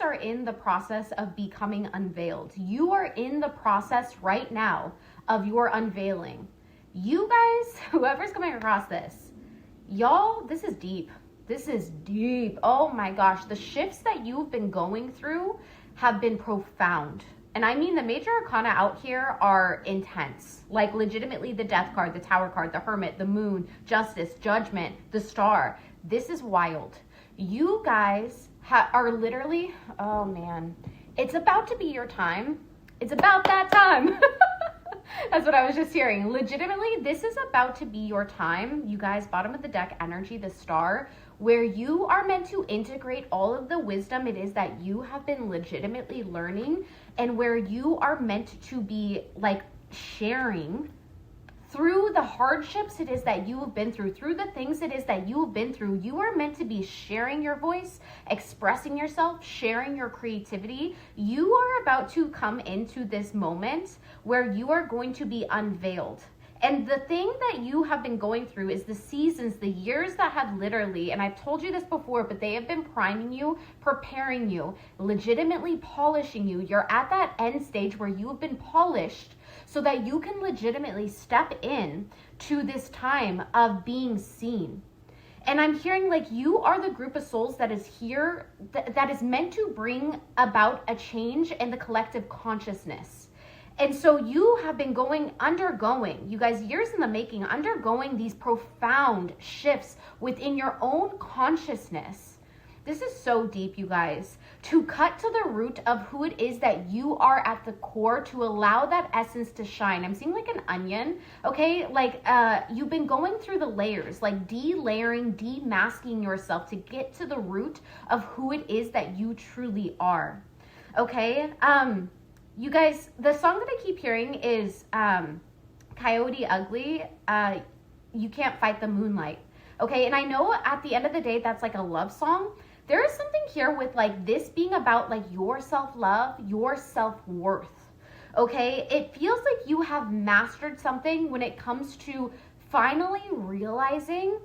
are in the process of becoming unveiled. You are in the process right now of your unveiling. You guys, whoever's coming across this, y'all, this is deep. This is deep. Oh my gosh. The shifts that you've been going through have been profound. And I mean, the major arcana out here are intense. Like legitimately the death card, the tower card, the hermit, the moon, justice, judgment, the star. This is wild. You guys are literally, oh man, it's about to be your time. It's about that time. That's what I was just hearing. Legitimately, this is about to be your time. You guys, bottom of the deck energy, the star, where you are meant to integrate all of the wisdom it is that you have been legitimately learning, and where you are meant to be like sharing through the hardships it is that you have been through the things it is that you have been through. You are meant to be sharing your voice, expressing yourself, sharing your creativity. You are about to come into this moment where you are going to be unveiled. And the thing that you have been going through is the seasons, the years that have literally, and I've told you this before, but they have been priming you, preparing you, legitimately polishing you. You're at that end stage where you have been polished so that you can legitimately step in to this time of being seen. And I'm hearing like you are the group of souls that is here, that is meant to bring about a change in the collective consciousness. And so you have been undergoing, you guys, years in the making, undergoing these profound shifts within your own consciousness. This is so deep, you guys. To cut to the root of who it is that you are at the core, to allow that essence to shine. I'm seeing like an onion, okay? Like you've been going through the layers, like de-layering, de-masking yourself to get to the root of who it is that you truly are, okay? You guys, the song that I keep hearing is Coyote Ugly, You Can't Fight the Moonlight, okay? And I know at the end of the day, that's like a love song. There is something here with like this being about like your self-love, your self-worth, okay? It feels like you have mastered something when it comes to finally realizing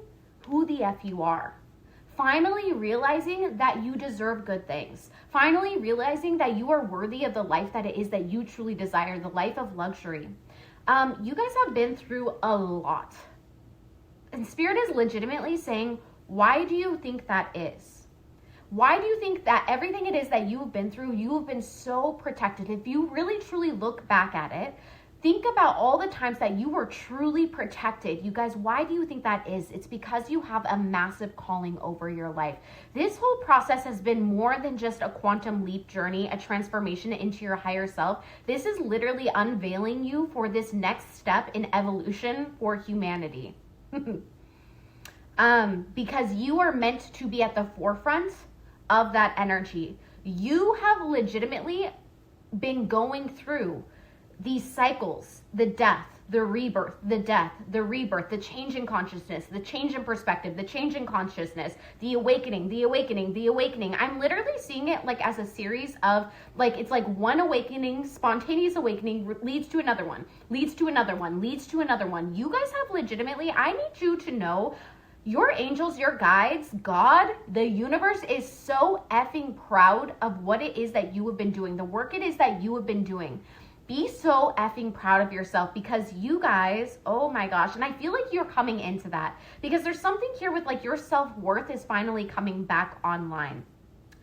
who the F you are. Finally realizing that you deserve good things. Finally realizing that you are worthy of the life that it is that you truly desire, the life of luxury. You guys have been through a lot. And Spirit is legitimately saying, why do you think that is? Why do you think that everything it is that you've been through, you have been so protected? If you really truly look back at it, think about all the times that you were truly protected. You guys, why do you think that is? It's because you have a massive calling over your life. This whole process has been more than just a quantum leap journey, a transformation into your higher self. This is literally unveiling you for this next step in evolution for humanity. Because you are meant to be at the forefront of that energy. You have legitimately been going through these cycles, the death, the rebirth, the death, the rebirth, the change in consciousness, the change in perspective, the change in consciousness, the awakening, the awakening, the awakening. I'm literally seeing it like as a series of like, it's like one awakening, spontaneous awakening leads to another one, leads to another one, leads to another one. You guys have legitimately, I need you to know, your angels, your guides, God, the universe is so effing proud of what it is that you have been doing, the work it is that you have been doing. Be so effing proud of yourself, because you guys, oh my gosh, and I feel like you're coming into that because there's something here with like your self-worth is finally coming back online.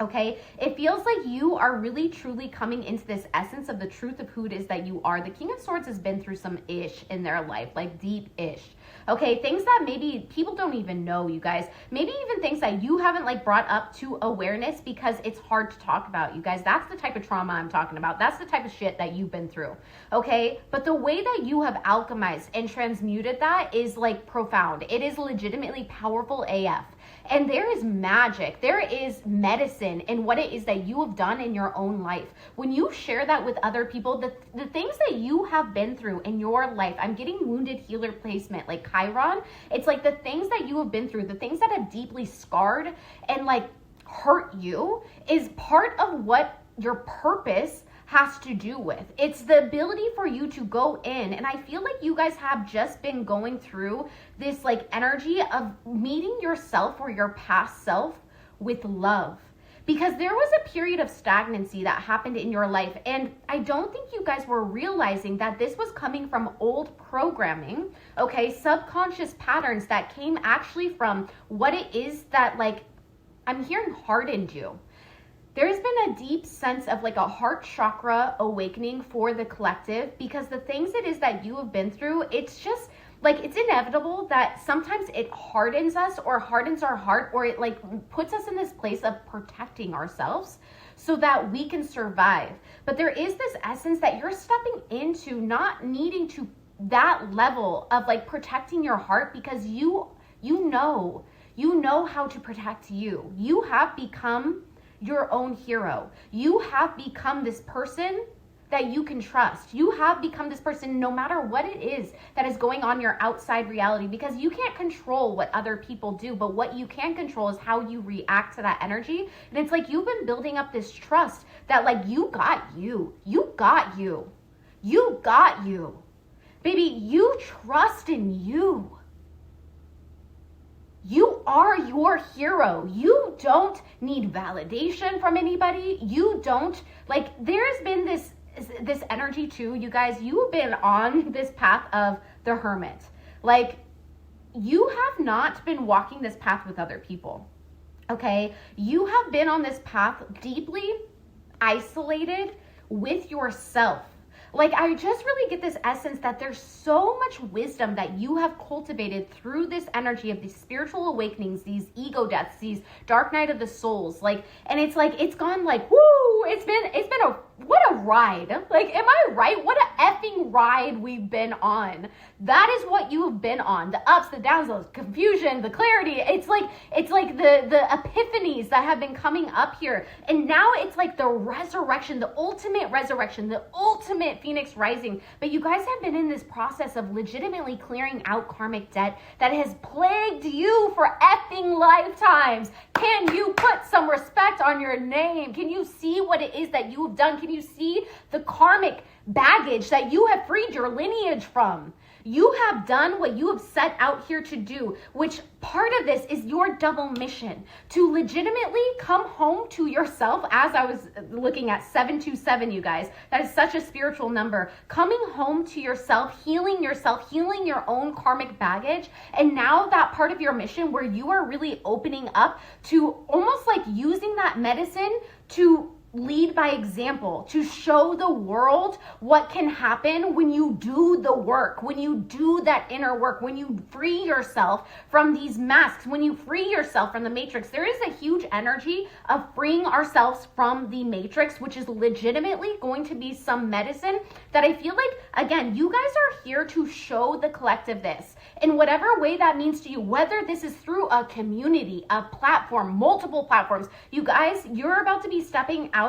Okay, it feels like you are really truly coming into this essence of the truth of who it is that you are. The King of Swords has been through some ish in their life, like deep ish. Okay, things that maybe people don't even know, you guys. Maybe even things that you haven't like brought up to awareness because it's hard to talk about, you guys. That's the type of trauma I'm talking about. That's the type of shit that you've been through. Okay, but the way that you have alchemized and transmuted that is like profound. It is legitimately powerful AF. And there is magic, there is medicine in what it is that you have done in your own life. When you share that with other people, the things that you have been through in your life, I'm getting wounded healer placement, like Chiron. It's like the things that you have been through, the things that have deeply scarred and like hurt you is part of what your purpose has to do with. It's the ability for you to go in. And I feel like you guys have just been going through this like energy of meeting yourself or your past self with love. because there was a period of stagnancy that happened in your life. And I don't think you guys were realizing that this was coming from old programming, okay? Subconscious patterns that came actually from what it is that, like, I'm hearing hardened you. There's been a deep sense of like a heart chakra awakening for the collective, because the things it is that you have been through, it's just like, it's inevitable that sometimes it hardens us or hardens our heart, or it like puts us in this place of protecting ourselves so that we can survive. But there is this essence that you're stepping into, not needing to that level of like protecting your heart, because you know how to protect you. You have become your own hero. You have become this person that you can trust. You have become this person no matter what it is that is going on in your outside reality, because you can't control what other people do, but what you can control is how you react to that energy. And it's like you've been building up this trust that like you got you. You got you. You got you. Baby, you trust in you. You are your hero. You don't need validation from anybody. You don't, like, there's been this energy too, you guys. You've been on this path of the hermit. Like, you have not been walking this path with other people, okay? You have been on this path deeply isolated with yourself. Like, I just really get this essence that there's so much wisdom that you have cultivated through this energy of these spiritual awakenings, these ego deaths, these dark night of the souls. Like, and it's like, it's gone like, woo, it's been what a ride. Like, am I right? What a effing ride we've been on. That is what you have been on. The ups, the downs, the confusion, the clarity. It's like the epiphanies that have been coming up here. And now it's like the resurrection, the ultimate Phoenix rising. But you guys have been in this process of legitimately clearing out karmic debt that has plagued you for effing lifetimes. Can you put some respect on your name? Can you see what it is that you have done? Can you see the karmic baggage that you have freed your lineage from? You have done what you have set out here to do, which part of this is your double mission to legitimately come home to yourself. As I was looking at 727, you guys, that is such a spiritual number. Coming home to yourself, healing your own karmic baggage. And now that part of your mission where you are really opening up to almost like using that medicine to lead by example, to show the world what can happen when you do the work, when you do that inner work, when you free yourself from these masks, when you free yourself from the matrix. There is a huge energy of freeing ourselves from the matrix, which is legitimately going to be some medicine that I feel like, again, you guys are here to show the collective this in whatever way that means to you, whether this is through a community, a platform, multiple platforms. You guys, you're about to be stepping out.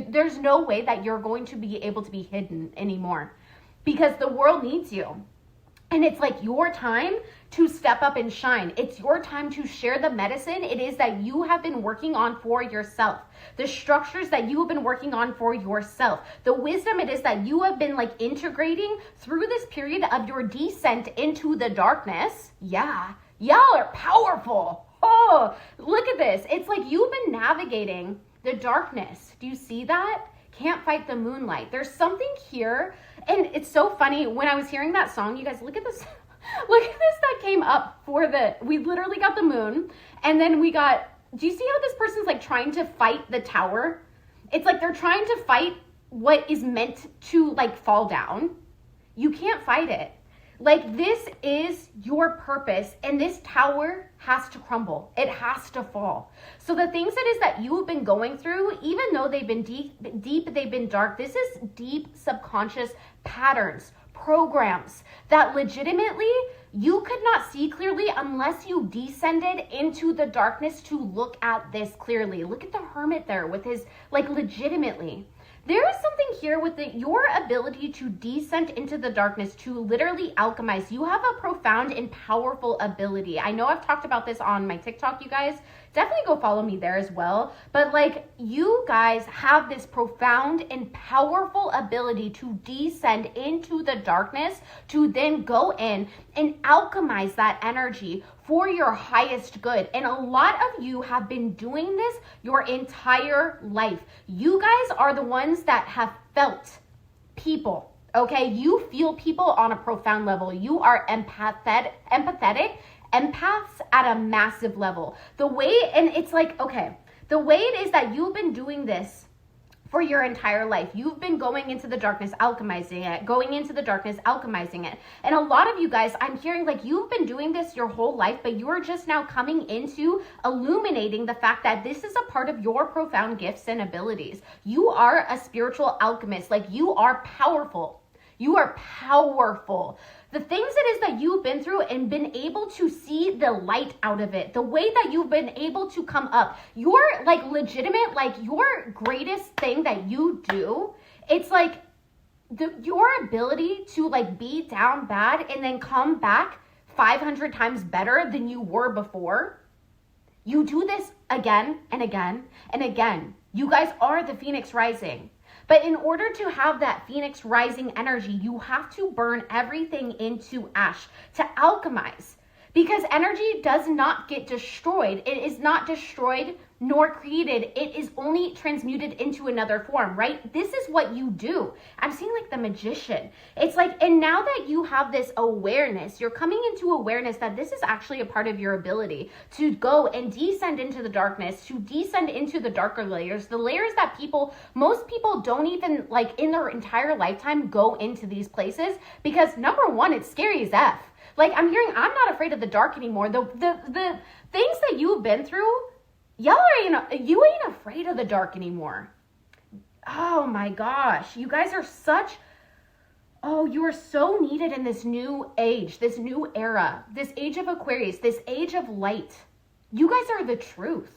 There's no way that you're going to be able to be hidden anymore, because the world needs you. And it's like your time to step up and shine. It's your time to share the medicine it is that you have been working on for yourself. The structures that you have been working on for yourself. The wisdom it is that you have been like integrating through this period of your descent into the darkness. Yeah, y'all are powerful. Oh, look at this. It's like you've been navigating the darkness. Do you see that? Can't fight the moonlight. There's something here. And it's so funny, when I was hearing that song, you guys, look at this. Look at this that came up we literally got the moon. And then we got, do you see how this person's like trying to fight the tower? It's like they're trying to fight what is meant to like fall down. You can't fight it. Like, this is your purpose, and this tower has to crumble. It has to fall. So the things it is that you have been going through, even though they've been deep, they've been dark, this is deep subconscious patterns, programs that legitimately you could not see clearly unless you descended into the darkness to look at this clearly. Look at the hermit there with his, like, legitimately. There is something here with your ability to descend into the darkness, to literally alchemize. You have a profound and powerful ability. I know I've talked about this on my TikTok, you guys. Definitely go follow me there as well. But like, you guys have this profound and powerful ability to descend into the darkness, to then go in and alchemize that energy for your highest good. And a lot of you have been doing this your entire life. You guys are the ones that have felt people, okay? You feel people on a profound level. You are empathetic, empaths at a massive level. The way, and it's like, okay, the way it is that you've been doing this for your entire life. You've been going into the darkness, alchemizing it, going into the darkness, alchemizing it. And a lot of you guys, I'm hearing like you've been doing this your whole life, but you're just now coming into illuminating the fact that this is a part of your profound gifts and abilities. You are a spiritual alchemist. Like you are powerful. You are powerful. The things it is that you've been through and been able to see the light out of it, the way that you've been able to come up, your like legitimate, like your greatest thing that you do, it's like your ability to like be down bad and then come back 500 times better than you were before. You do this again and again and again. You guys are the Phoenix Rising. But in order to have that Phoenix Rising energy, you have to burn everything into ash to alchemize, because energy does not get destroyed. It is not destroyed nor created. It is only transmuted into another form, right? This is what you do. I'm seeing like the magician. It's like, and now that you have this awareness, you're coming into awareness that this is actually a part of your ability to go and descend into the darkness, to descend into the darker layers, the layers that most people don't even like in their entire lifetime go into these places, because number one, it's scary as F. Like I'm hearing, I'm not afraid of the dark anymore. The things that you've been through, you ain't afraid of the dark anymore. Oh my gosh. You guys are you are so needed in this new age, this new era, this age of Aquarius, this age of light. You guys are the truth.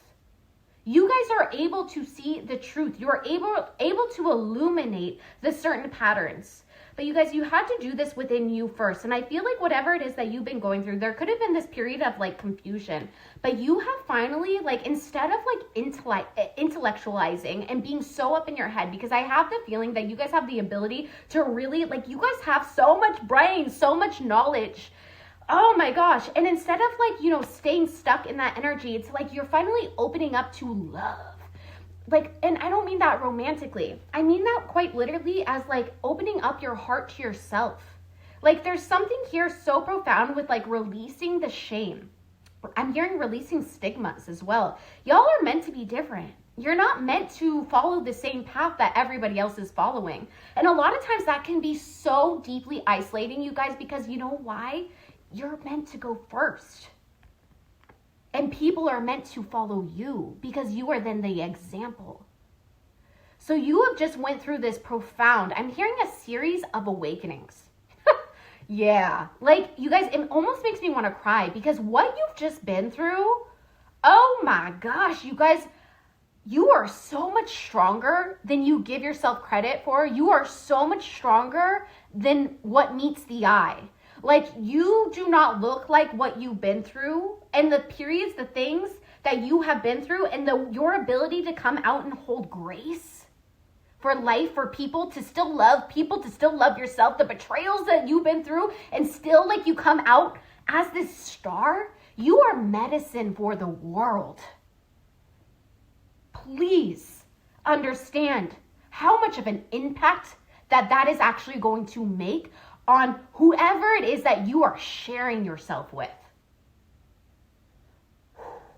You guys are able to see the truth. You're able to illuminate the certain patterns. But you guys, you had to do this within you first. And I feel like whatever it is that you've been going through, there could have been this period of like confusion, but you have finally, like, instead of like intellectualizing and being so up in your head, because I have the feeling that you guys have the ability to really, like, you guys have so much brain, so much knowledge. Oh my gosh. And instead of like, staying stuck in that energy, it's like you're finally opening up to love. Like, and I don't mean that romantically. I mean that quite literally as like opening up your heart to yourself. Like there's something here so profound with like releasing the shame. I'm hearing releasing stigmas as well. Y'all are meant to be different. You're not meant to follow the same path that everybody else is following. And a lot of times that can be so deeply isolating, you guys, because you know why? You're meant to go first. And people are meant to follow you because you are then the example. So you have just went through this profound, I'm hearing a series of awakenings. Yeah, like you guys, it almost makes me want to cry because what you've just been through, oh my gosh, you guys, you are so much stronger than you give yourself credit for. You are so much stronger than what meets the eye. Like you do not look like what you've been through and the periods, the things that you have been through, and your ability to come out and hold grace for life, for people to still love yourself, the betrayals that you've been through, and still like you come out as this star. You are medicine for the world. Please understand how much of an impact that is actually going to make on whoever it is that you are sharing yourself with.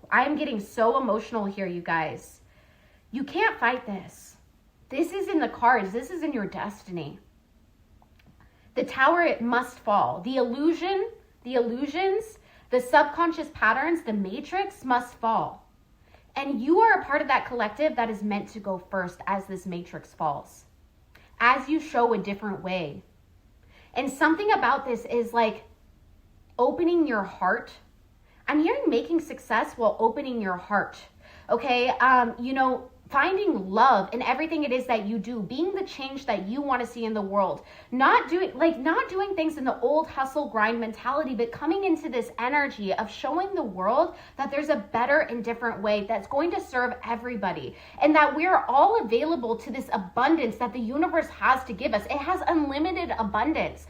I'm getting so emotional here, you guys. You can't fight this. This is in the cards. This is in your destiny. The tower, it must fall. The illusions, the subconscious patterns, the matrix must fall. And you are a part of that collective that is meant to go first as this matrix falls, as you show a different way. And something about this is like opening your heart. I'm hearing making success while opening your heart. Okay. finding love in everything it is that you do, being the change that you want to see in the world, not doing things in the old hustle grind mentality, but coming into this energy of showing the world that there's a better and different way that's going to serve everybody, and that we're all available to this abundance that the universe has to give us. It has unlimited abundance.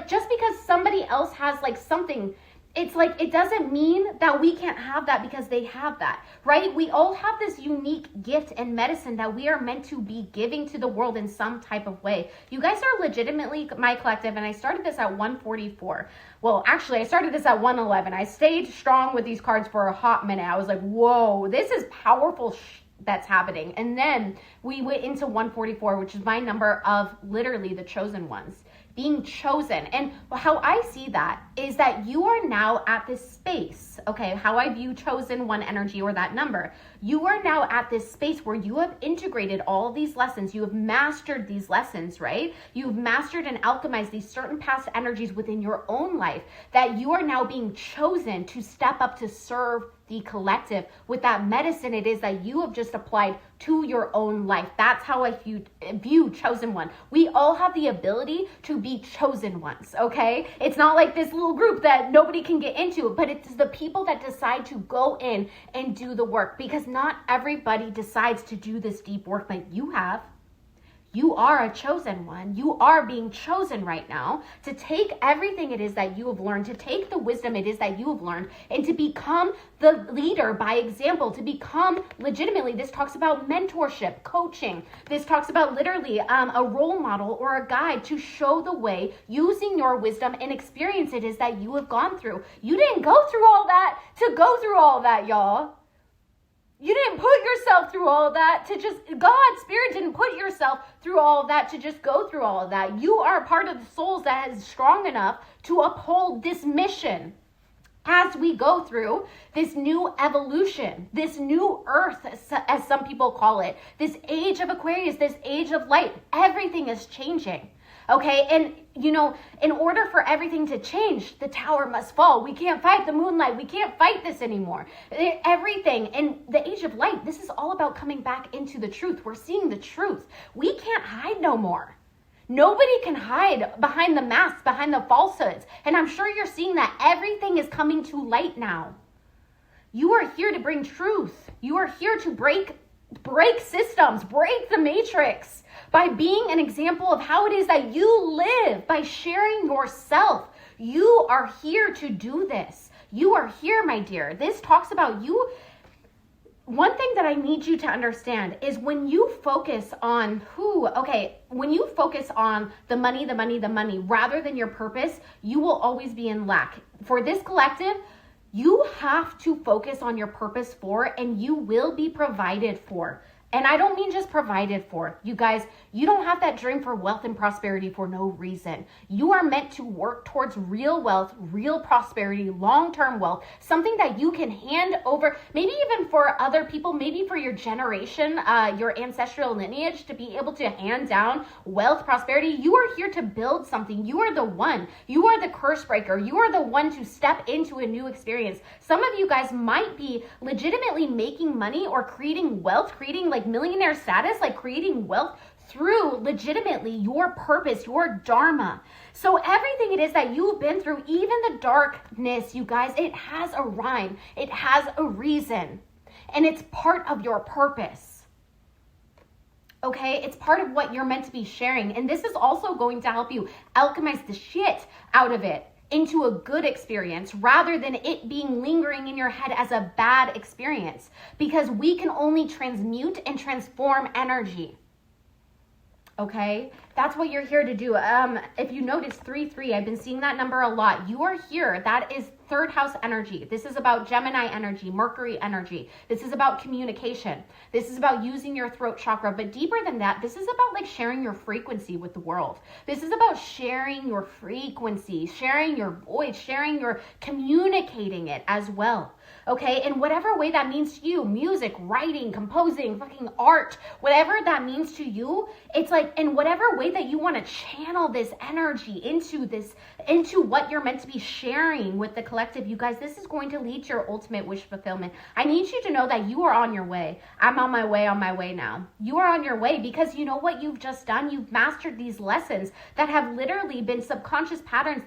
Just because somebody else has something, it's it doesn't mean that we can't have that because they have that, right? We all have this unique gift and medicine that we are meant to be giving to the world in some type of way. You guys are legitimately my collective, and I started this at 144. Well, actually, I started this at 111. I stayed strong with these cards for a hot minute. I was like, whoa, this is powerful that's happening. And then we went into 144, which is my number of literally the chosen ones. Being chosen. And how I see that is that you are now at this space, okay? How I view chosen one energy, or that number. You are now at this space where you have integrated all of these lessons. You have mastered these lessons, right? You've mastered and alchemized these certain past energies within your own life, that you are now being chosen to step up to serve the collective with that medicine it is that you have just applied to your own life. That's how I view chosen one. We all have the ability to be chosen ones, okay? It's not like this little group that nobody can get into, but it's the people that decide to go in and do the work, because not everybody decides to do this deep work like you have. You are a chosen one. You are being chosen right now to take everything it is that you have learned, to take the wisdom it is that you have learned, and to become the leader by example, to become legitimately, this talks about mentorship, coaching. This talks about literally a role model or a guide to show the way using your wisdom and experience it is that you have gone through. You didn't go through all that to go through all that, y'all. You didn't put yourself through all of that to just, God, Spirit didn't put yourself through all of that to just go through all of that. You are part of the souls that is strong enough to uphold this mission as we go through this new evolution, this new earth, as some people call it, this age of Aquarius, this age of light. Everything is changing. Okay, and in order for everything to change, the tower must fall. We can't fight the moonlight. We can't fight this anymore. Everything in the age of light, this is all about coming back into the truth. We're seeing the truth. We can't hide no more. Nobody can hide behind the masks, behind the falsehoods. And I'm sure you're seeing that everything is coming to light now. You are here to bring truth. You are here to break systems, break the matrix by being an example of how it is that you live, by sharing yourself. You are here to do this. You are here, my dear. This talks about you. One thing that I need you to understand is when you focus on when you focus on the money, rather than your purpose, you will always be in lack. For this collective, you have to focus on your purpose and you will be provided for. And I don't mean just provided for. You guys, you don't have that dream for wealth and prosperity for no reason. You are meant to work towards real wealth, real prosperity, long-term wealth, something that you can hand over, maybe even for other people, maybe for your generation, your ancestral lineage, to be able to hand down wealth, prosperity. You are here to build something. You are the one. You are the curse breaker. You are the one to step into a new experience. Some of you guys might be legitimately making money or creating wealth, creating millionaire status, creating wealth through legitimately your purpose, your dharma. So everything it is that you've been through, even the darkness, you guys, it has a rhyme. It has a reason. And it's part of your purpose. Okay? It's part of what you're meant to be sharing. And this is also going to help you alchemize the shit out of it into a good experience, rather than it being lingering in your head as a bad experience, because we can only transmute and transform energy. Okay, that's what you're here to do. If you notice 3-3, I've been seeing that number a lot. You are here. That is third house energy. This is about Gemini energy, Mercury energy. This is about communication. This is about using your throat chakra. But deeper than that, this is about sharing your frequency with the world. This is about sharing your frequency, sharing your voice, communicating it as well. okay? In whatever way that means to you, music, writing, composing, fucking art, whatever that means to you, it's like in whatever way that you want to channel this energy into what you're meant to be sharing with the collective. You guys, this is going to lead to your ultimate wish fulfillment. I need you to know that you are on your way. I'm on my way now. You are on your way because you know what you've just done? You've mastered these lessons that have literally been subconscious patterns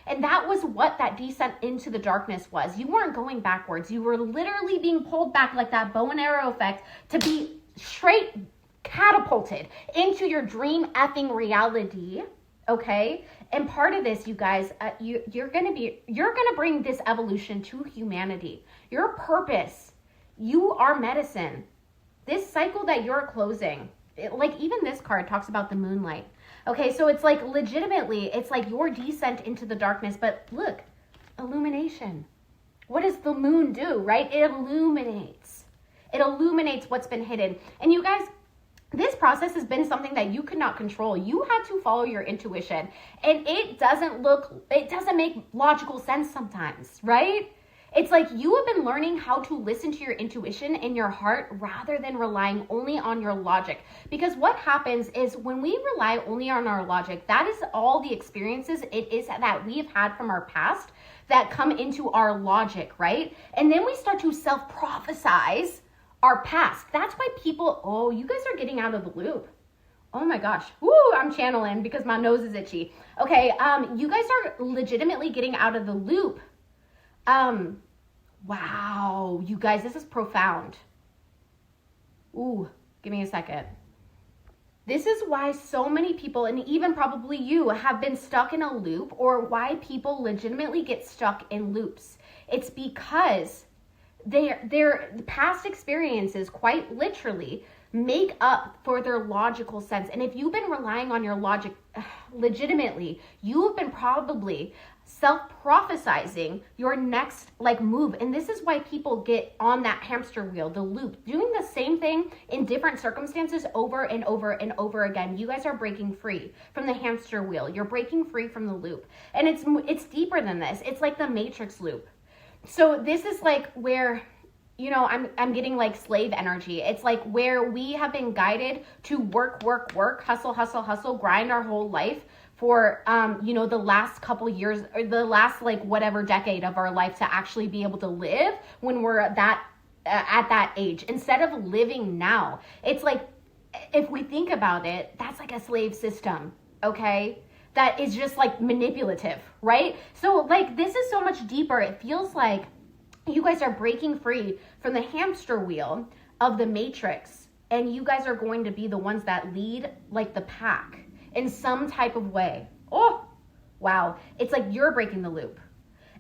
and that was what that descent into the darkness was. You weren't going backwards. You were literally being pulled back like that bow and arrow effect to be straight catapulted into your dream effing reality, okay? And part of this, you guys, you're gonna bring this evolution to humanity. Your purpose, you are medicine. This cycle that you're closing, like even this card talks about the moonlight. Okay, so it's like legitimately, it's like your descent into the darkness, but look, illumination. What does the moon do, right? It illuminates. It illuminates what's been hidden. And you guys, this process has been something that you could not control. You had to follow your intuition. And it doesn't make logical sense sometimes, right? It's like you have been learning how to listen to your intuition and your heart rather than relying only on your logic. Because what happens is when we rely only on our logic, that is all the experiences it is that we have had from our past that come into our logic, right? And then we start to self-prophesize our past. That's why people, oh, you guys are getting out of the loop. Oh my gosh. Woo, I'm channeling because my nose is itchy. Okay, you guys are legitimately getting out of the loop. Wow, you guys, this is profound. Ooh, give me a second. This is why so many people, and even probably you, have been stuck in a loop, or why people legitimately get stuck in loops. It's because their past experiences quite literally make up for their logical sense. And if you've been relying on your logic legitimately, you've been probably self-prophesizing your next move. And this is why people get on that hamster wheel, the loop, doing the same thing in different circumstances over and over and over again. You guys are breaking free from the hamster wheel. You're breaking free from the loop. And it's deeper than this. It's like the Matrix loop. So this is like where, you know, I'm getting like slave energy. It's like where we have been guided to work, hustle, grind our whole life for, you know, the last couple years or the last whatever decade of our life to actually be able to live when we're at that age instead of living now. It's like, if we think about it, that's like a slave system, okay? That is just manipulative, right? So this is so much deeper. It feels like you guys are breaking free from the hamster wheel of the Matrix, and you guys are going to be the ones that lead the pack in some type of way. Oh, wow. It's like you're breaking the loop.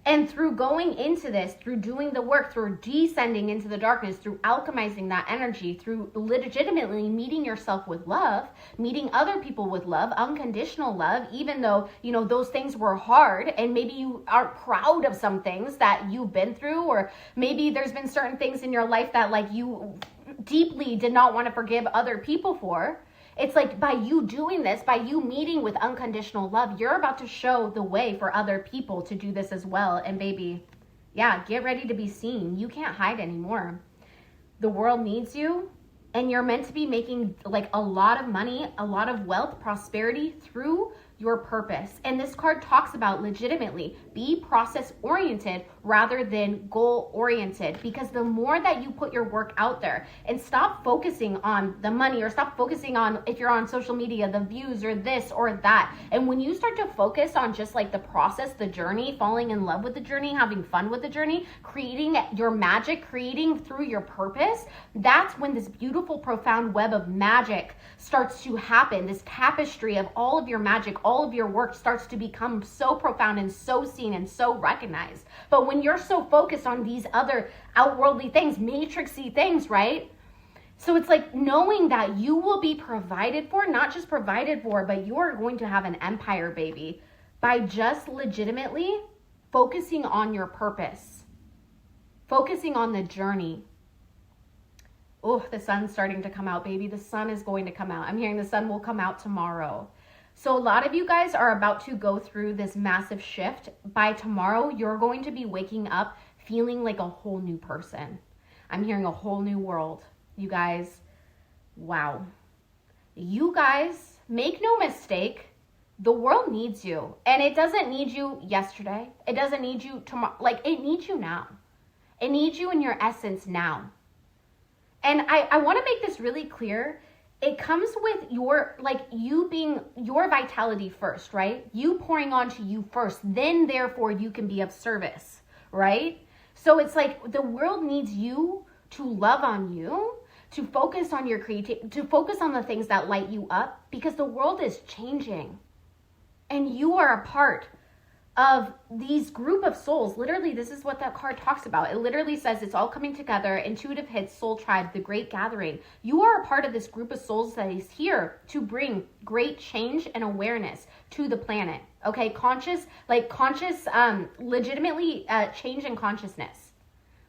And through going into this, through doing the work, through descending into the darkness, through alchemizing that energy, through legitimately meeting yourself with love, meeting other people with love, unconditional love, even though, you know, those things were hard and maybe you aren't proud of some things that you've been through, or maybe there's been certain things in your life that you deeply did not want to forgive other people for. It's like by you doing this, by you meeting with unconditional love, you're about to show the way for other people to do this as well. And baby, yeah, get ready to be seen. You can't hide anymore. The world needs you, and you're meant to be making a lot of money, a lot of wealth, prosperity through your purpose. And this card talks about legitimately be process oriented rather than goal oriented, because the more that you put your work out there and stop focusing on the money, or stop focusing on, if you're on social media, the views or this or that. And when you start to focus on just the process, the journey, falling in love with the journey, having fun with the journey, creating your magic, creating through your purpose, that's when this beautiful, profound web of magic starts to happen. This tapestry of all of your magic, all of your work starts to become so profound and so seen and so recognized. But when you're so focused on these other outworldly things, matrixy things, right? So it's knowing that you will be provided for, not just provided for, but you are going to have an empire, baby, by just legitimately focusing on your purpose, focusing on the journey. Oh, the sun's starting to come out, baby. The sun is going to come out. I'm hearing the sun will come out tomorrow. So a lot of you guys are about to go through this massive shift. By tomorrow, you're going to be waking up feeling like a whole new person. I'm hearing a whole new world. You guys, wow. You guys, make no mistake, the world needs you. And it doesn't need you yesterday. It doesn't need you tomorrow. Like, it needs you now. It needs you in your essence now. And I want to make this really clear. It comes with your, like, you being your vitality first, right? You pouring onto you first, then therefore you can be of service, right? So it's like the world needs you to love on you, to focus on your creativity, to focus on the things that light you up, because the world is changing. And you are a part of these group of souls. Literally, this is what that card talks about. It literally says it's all coming together. Intuitive hits, soul tribe, the great gathering. You are a part of this group of souls that is here to bring great change and awareness to the planet. Okay, legitimately change in consciousness.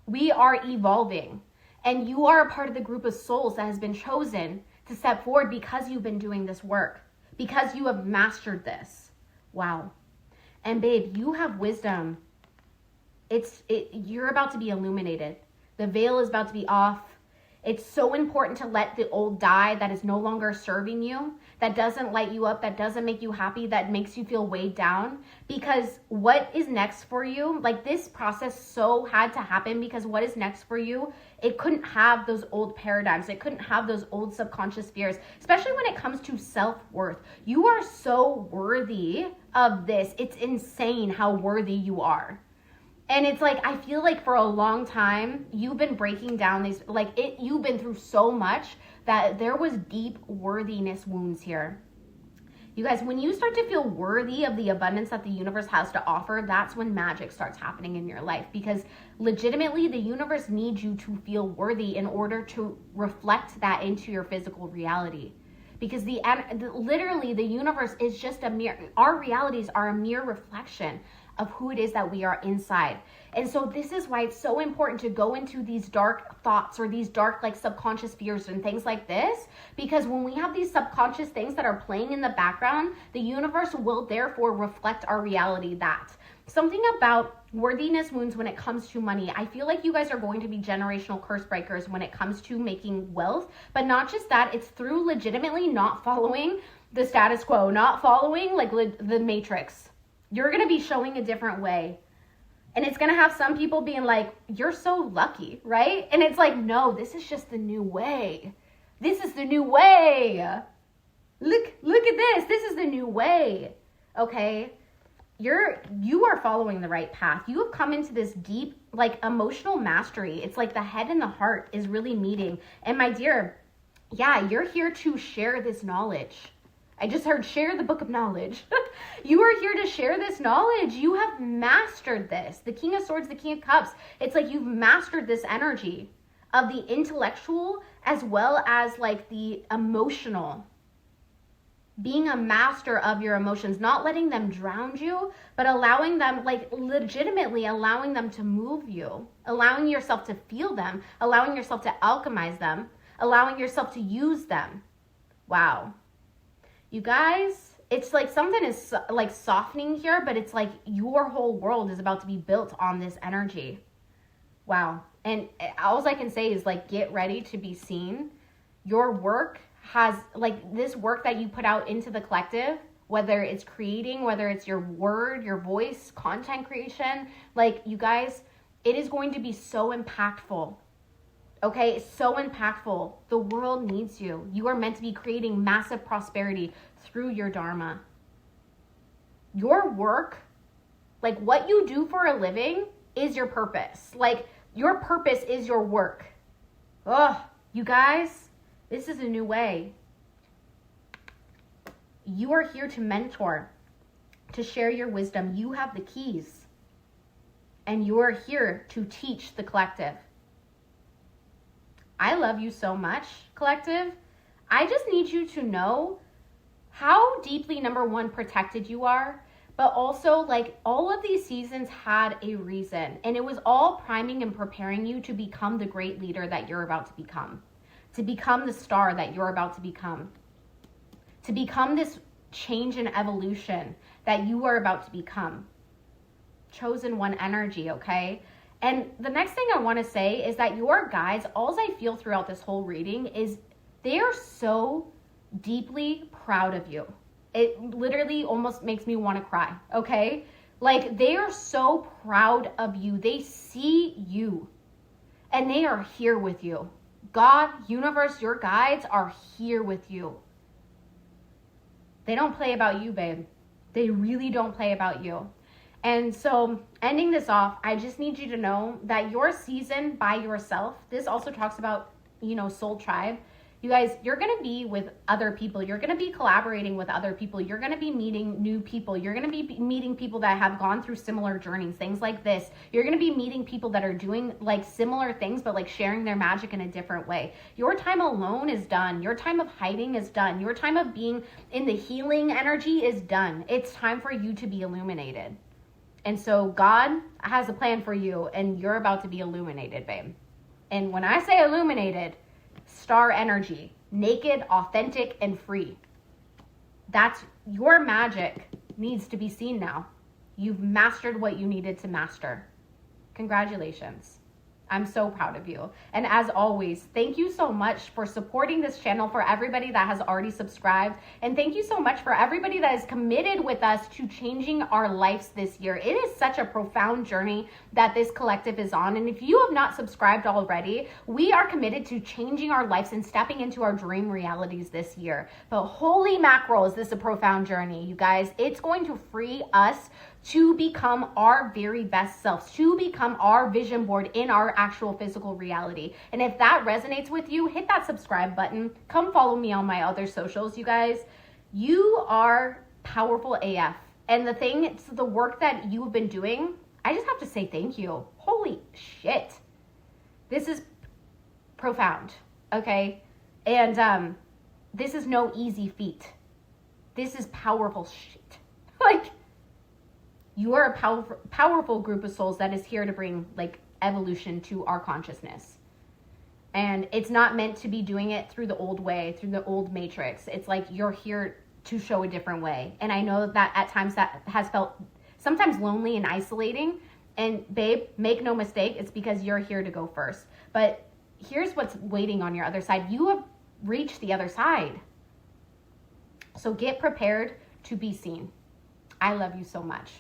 We are evolving, and you are a part of the group of souls that has been chosen to step forward because you've been doing this work, because you have mastered this. Wow. And babe, you have wisdom. You're about to be illuminated. The veil is about to be off. It's so important to let the old die that is no longer serving you, that doesn't light you up, that doesn't make you happy, that makes you feel weighed down. Because what is next for you, like this process so had to happen, because what is next for you, it couldn't have those old paradigms. It couldn't have those old subconscious fears, especially when it comes to self-worth. You are so worthy of this. It's insane how worthy you are. And it's like, I feel like for a long time, you've been breaking down these, you've been through so much that there was deep worthiness wounds here. You guys, when you start to feel worthy of the abundance that the universe has to offer, that's when magic starts happening in your life. Because legitimately, the universe needs you to feel worthy in order to reflect that into your physical reality. Because literally, the universe is just our realities are a mere reflection of who it is that we are inside. And so this is why it's so important to go into these dark thoughts or these dark subconscious fears and things like this, because when we have these subconscious things that are playing in the background, the universe will therefore reflect our reality. That something about worthiness wounds when it comes to money. I feel like you guys are going to be generational curse breakers when it comes to making wealth, but not just that, it's through legitimately not following the status quo, not following the matrix. You're going to be showing a different way. And it's going to have some people being like, you're so lucky, right? And it's like, no, this is just the new way. This is the new way. Look at this. This is the new way. Okay? You are following the right path. You have come into this deep, emotional mastery. It's like the head and the heart is really meeting. And my dear, yeah, you're here to share this knowledge. I just heard share the book of knowledge. You are here to share this knowledge. You have mastered this. The King of Swords, the King of Cups. It's like you've mastered this energy of the intellectual as well as the emotional. Being a master of your emotions, not letting them drown you, but allowing them, legitimately allowing them to move you, allowing yourself to feel them, allowing yourself to alchemize them, allowing yourself to use them. Wow. You guys, it's like something is softening here, but it's like your whole world is about to be built on this energy. Wow. And all I can say is get ready to be seen. Your work has this work that you put out into the collective, whether it's creating, whether it's your word, your voice, content creation, you guys, it is going to be so impactful. Okay, it's so impactful. The world needs you. You are meant to be creating massive prosperity through your dharma. Your work, what you do for a living is your purpose. Your purpose is your work. Oh, you guys, this is a new way. You are here to mentor, to share your wisdom. You have the keys. And you are here to teach the collective. I love you so much, collective. I just need you to know how deeply, number one, protected you are, but also all of these seasons had a reason, and it was all priming and preparing you to become the great leader that you're about to become the star that you're about to become this change and evolution that you are about to become. Chosen one energy, okay? And the next thing I want to say is that your guides, all I feel throughout this whole reading is they are so deeply proud of you. It literally almost makes me want to cry, okay? Like, they are so proud of you. They see you and they are here with you. God, universe, your guides are here with you. They don't play about you, babe. They really don't play about you. And so ending this off, I just need you to know that your season by yourself, this also talks about, soul tribe. You guys, you're going to be with other people. You're going to be collaborating with other people. You're going to be meeting new people. You're going to be meeting people that have gone through similar journeys, things like this. You're going to be meeting people that are doing like similar things, but like sharing their magic in a different way. Your time alone is done. Your time of hiding is done. Your time of being in the healing energy is done. It's time for you to be illuminated. And so God has a plan for you and you're about to be illuminated, babe. And when I say illuminated, star energy, naked, authentic, and free. That's your magic needs to be seen now. You've mastered what you needed to master. Congratulations. I'm so proud of you. And as always, thank you so much for supporting this channel, for everybody that has already subscribed. And thank you so much for everybody that is committed with us to changing our lives this year. It is such a profound journey that this collective is on. And if you have not subscribed already, we are committed to changing our lives and stepping into our dream realities this year. But holy mackerel, is this a profound journey, you guys. It's going to free us to become our very best selves, to become our vision board in our actual physical reality. And if that resonates with you, hit that subscribe button. Come follow me on my other socials, you guys. You are powerful AF. And the work that you've been doing, I just have to say thank you. Holy shit. This is profound, okay? And this is no easy feat. This is powerful shit. Like, you are a powerful group of souls that is here to bring like evolution to our consciousness. And it's not meant to be doing it through the old way, through the old matrix. It's like you're here to show a different way. And I know that at times that has felt sometimes lonely and isolating. And babe, make no mistake, it's because you're here to go first. But here's what's waiting on your other side. You have reached the other side. So get prepared to be seen. I love you so much.